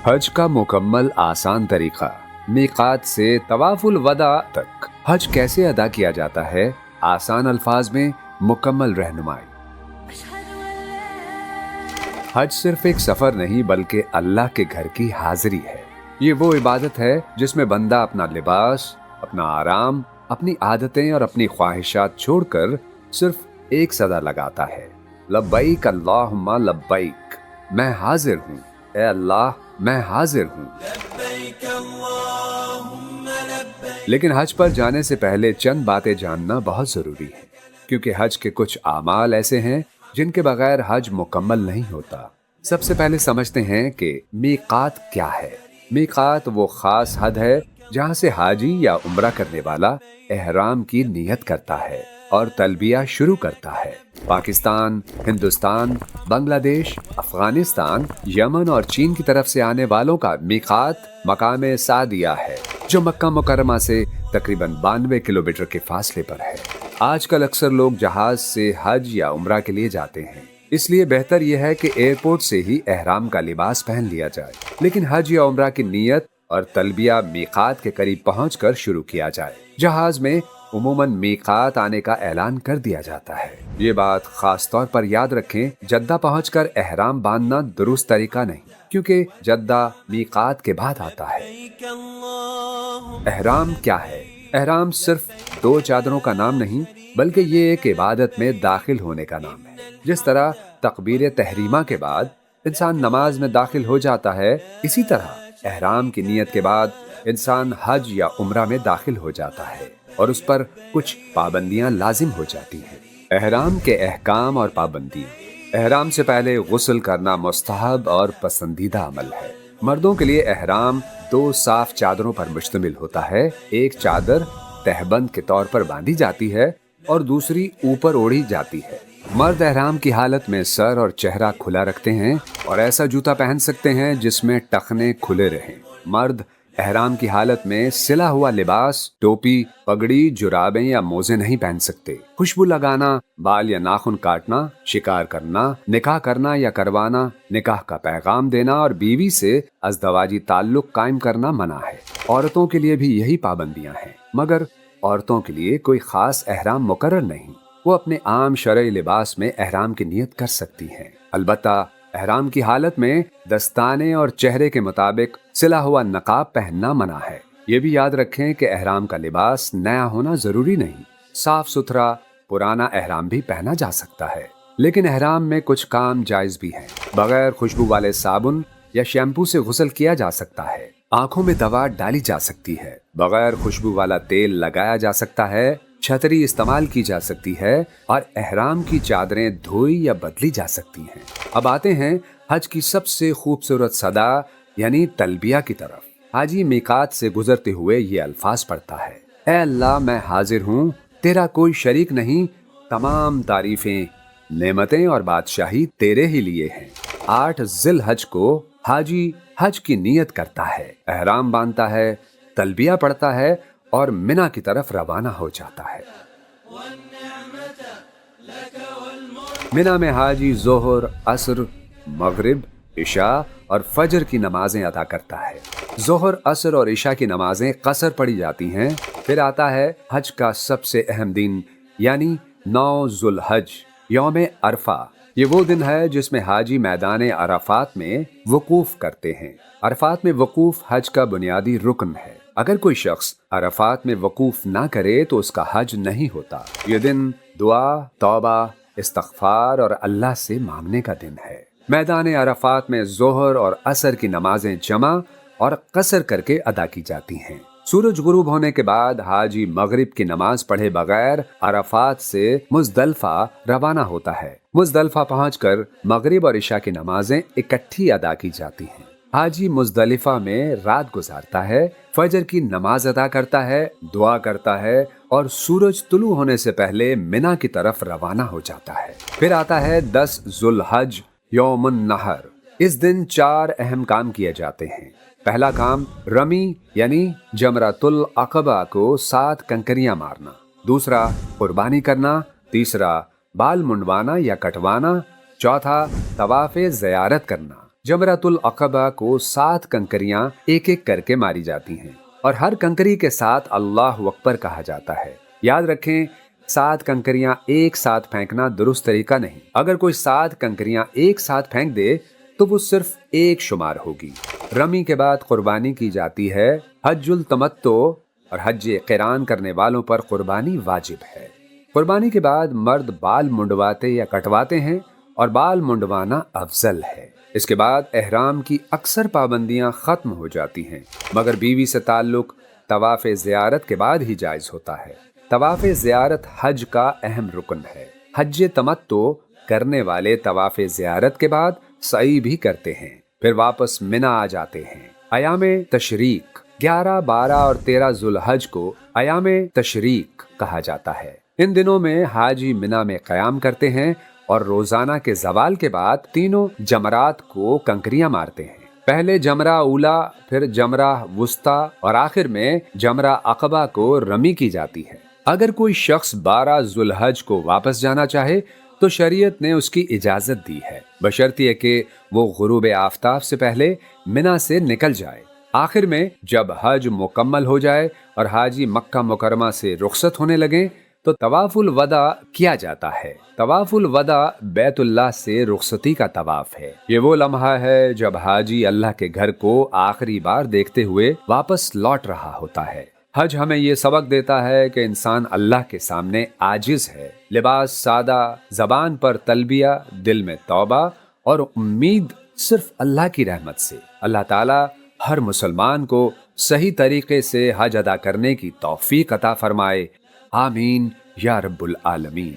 हज का मुकम्मल आसान तरीका, मीकात से तवाफुल वदा तक हज कैसे अदा किया जाता है, आसान अल्फाज में मुकम्मल रहनुमाई। हज सिर्फ एक सफर नहीं बल्कि अल्लाह के घर की हाजिरी है। ये वो इबादत है जिसमें बंदा अपना लिबास, अपना आराम, अपनी आदतें और अपनी ख्वाहिशात छोड़कर सिर्फ एक सदा लगाता है, लब्बैक अल्लाहुम्मा लब्बैक, मैं हाजिर हूँ, ए अल्लाह मैं हाजिर हूँ। लेकिन हज पर जाने से पहले चंद बातें जानना बहुत जरूरी है, क्योंकि हज के कुछ आमाल ऐसे हैं जिनके बगैर हज मुकम्मल नहीं होता। सबसे पहले समझते हैं कि मीकात क्या है। मीकात वो खास हद है जहाँ से हाजी या उम्रा करने वाला एहराम की नियत करता है और तलबिया शुरू करता है। पाकिस्तान, हिंदुस्तान, बांग्लादेश, अफगानिस्तान, यमन और चीन की तरफ से आने वालों का मीकात मकाम सादिया है, जो मक्का मुकर्रमा से तकरीबन 92 किलोमीटर के फासले पर है। आजकल अक्सर लोग जहाज से हज या उम्रा के लिए जाते हैं, इसलिए बेहतर यह है कि एयरपोर्ट से ही एहराम का लिबास पहन लिया जाए। लेकिन हज या उम्रा की नियत और तलबिया मीकात के करीब पहुंचकर शुरू किया जाए। जहाज में उमूमन मीकात आने का ऐलान कर दिया जाता है। ये बात खास तौर पर याद रखें, जद्दा पहुंचकर एहराम बांधना दुरुस्त तरीका नहीं, क्योंकि जद्दा मीकात के बाद आता है। एहराम क्या है? एहराम सिर्फ 2 चादरों का नाम नहीं, बल्कि ये एक इबादत में दाखिल होने का नाम है। जिस तरह तकबीर तहरीमा के बाद इंसान नमाज में दाखिल हो जाता है, इसी तरह एहराम की नियत के बाद इंसान हज या उम्रा में दाखिल हो जाता है और उस पर कुछ पाबंदियां लाजिम हो जाती हैं। एहराम के अहकाम और पाबंदी। एहराम से पहले गुस्ल करना मुस्तहब और पसंदीदा अमल है। मर्दों के लिए एहराम 2 साफ चादरों पर मुश्तमिल होता है। एक चादर तहबंद के तौर पर बांधी जाती है और दूसरी ऊपर ओढ़ी जाती है। मर्द एहराम की हालत में सर और चेहरा खुला रखते हैं और ऐसा जूता पहन सकते हैं जिसमें टखने खुले रहें। मर्द एहराम की हालत में सिला हुआ लिबास, टोपी, पगड़ी, जुराबें या मोजे नहीं पहन सकते। खुशबू लगाना, बाल या नाखून काटना, शिकार करना, निकाह करना या करवाना, निकाह का पैगाम देना और बीवी से अज़दवाजी ताल्लुक कायम करना मना है। औरतों के लिए भी यही पाबंदियां हैं, मगर औरतों के लिए कोई खास एहराम मुकर्रर नहीं। वो अपने आम शरई लिबास में एहराम की नियत कर सकती हैं। अलबत्ता एहराम की हालत में दस्ताने और चेहरे के मुताबिक सिला हुआ नकाब पहनना मना है। ये भी याद रखें कि एहराम का लिबास नया होना जरूरी नहीं। साफ सुथरा पुराना एहराम भी पहना जा सकता है। लेकिन एहराम में कुछ काम जायज भी हैं। बगैर खुशबू वाले साबुन या शैम्पू से गुस्ल किया जा सकता है। आंखों में दवा डाली जा सकती है। बगैर खुशबू वाला तेल लगाया जा सकता है। छतरी इस्तेमाल की जा सकती है और एहराम की चादरें धोई या बदली जा सकती हैं। अब आते हैं हज की सबसे खूबसूरत सदा यानी तलबिया की तरफ। हाजी मीकात से गुजरते हुए ये अल्फाज पढ़ता है, ऐ अल्लाह मैं हाजिर हूँ, तेरा कोई शरीक नहीं, तमाम तारीफें, नेमतें और बादशाही तेरे ही लिए हैं। 8 ज़िल हज को हाजी हज की नियत करता है, एहराम बांधता है, तलबिया पढ़ता है और मिना की तरफ रवाना हो जाता है। मिना में हाजी जोहर, असर, मगरिब, इशा और फजर की नमाजें अदा करता है। जोहर, असर और इशा की नमाजें कसर पढ़ी जाती हैं। फिर आता है हज का सबसे अहम दिन यानी 9 ज़ुल हज, यौम अरफा। ये वो दिन है जिसमें हाजी मैदान अराफात में वकूफ करते हैं। अरफात में वकूफ हज का बुनियादी रुकन है। अगर कोई शख्स अरफात में वकूफ ना करे तो उसका हज नहीं होता। ये दिन दुआ, तौबा, इस्तग़फ़ार और अल्लाह से मांगने का दिन है। मैदान अरफात में जोहर और असर की नमाजें जमा और कसर करके अदा की जाती हैं। सूरज गुरूब होने के बाद हाजी मगरिब की नमाज पढ़े बगैर अरफात से मुज़दलिफ़ा रवाना होता है। मुज़दलिफ़ा पहुंचकर मगरिब और इशा की नमाजें इकट्ठी अदा की जाती हैं। हाजी मुज़दलिफ़ा में रात गुजारता है, फजर की नमाज अदा करता है, दुआ करता है और सूरज तुलू होने से पहले मिना की तरफ रवाना हो जाता है। फिर आता है 10 ज़ुल हज, यौमुन नहर। इस दिन 4 अहम काम किए जाते हैं। पहला काम रमी यानी जमरातुल अक़बा को 7 कंकरियां मारना। दूसरा कुर्बानी करना। तीसरा बाल मुंडवाना या कटवाना। चौथा तवाफ़े ज़ियारत करना। जमरातुल अक़बा को 7 कंकरियां एक एक करके मारी जाती हैं और हर कंकरी के साथ अल्लाह अकबर कहा जाता है। याद रखें, 7 कंकरियां एक साथ फेंकना दुरुस्त तरीका नहीं। अगर कोई 7 कंकरियां एक साथ फेंक दे तो वो सिर्फ एक शुमार होगी। रमी के बाद कुर्बानी की जाती है। हज्जुल तमत्तो और हज क़िरान करने वालों पर कुर्बानी वाजिब है। कुर्बानी के बाद मर्द बाल मुंडवाते या कटवाते हैं और बाल मुंडवाना अफजल है। इसके बाद एहराम की अक्सर पाबंदियां खत्म हो जाती हैं, मगर बीवी से ताल्लुक तवाफ़ ज़ियारत के बाद ही जायज़ होता है। तवाफ़ ज़ियारत हज का अहम रुकन है। हज तमत्तो करने वाले तवाफ़ ज़ियारत के बाद सई भी करते हैं, फिर वापस मिना आ जाते हैं। अयामे तशरीक 11, 12 और 13 ज़ुल्हज को अयामे तशरीक कहा जाता है। इन दिनों में हाजी मिना में क़याम करते हैं और रोजाना के ज़वाल के बाद तीनों जमरात को कंकरियां मारते हैं। पहले जमरा उला, फिर जमरा वुस्ता और आखिर में जमरा अक़बा को रमी की जाती है। अगर कोई शख्स 12 ज़ुल्हज को वापस जाना चाहे तो शरीयत ने उसकी इजाजत दी है, बशर्ते कि वो गुरूब आफताब से पहले मिना से निकल जाए। आखिर में जब हज मुकम्मल हो जाए और हाजी मक्का मुकरमा से रुखसत होने लगे तो तवाफुल वदा किया जाता है। तवाफुल वदा बैतुल्लाह से रुखसती का तवाफ है। ये वो लम्हा है जब हाजी अल्लाह के घर को आखिरी बार देखते हुए वापस लौट रहा होता है। हज हमें ये सबक देता है कि इंसान अल्लाह के सामने आजिज है। लिबास सादा, जबान पर तलबिया, दिल में तौबा और उम्मीद सिर्फ अल्लाह की रहमत से। अल्लाह ताला हर मुसलमान को सही तरीके से हज अदा करने की तौफीक अता फरमाए। आमीन या रब्बुल आलमीन।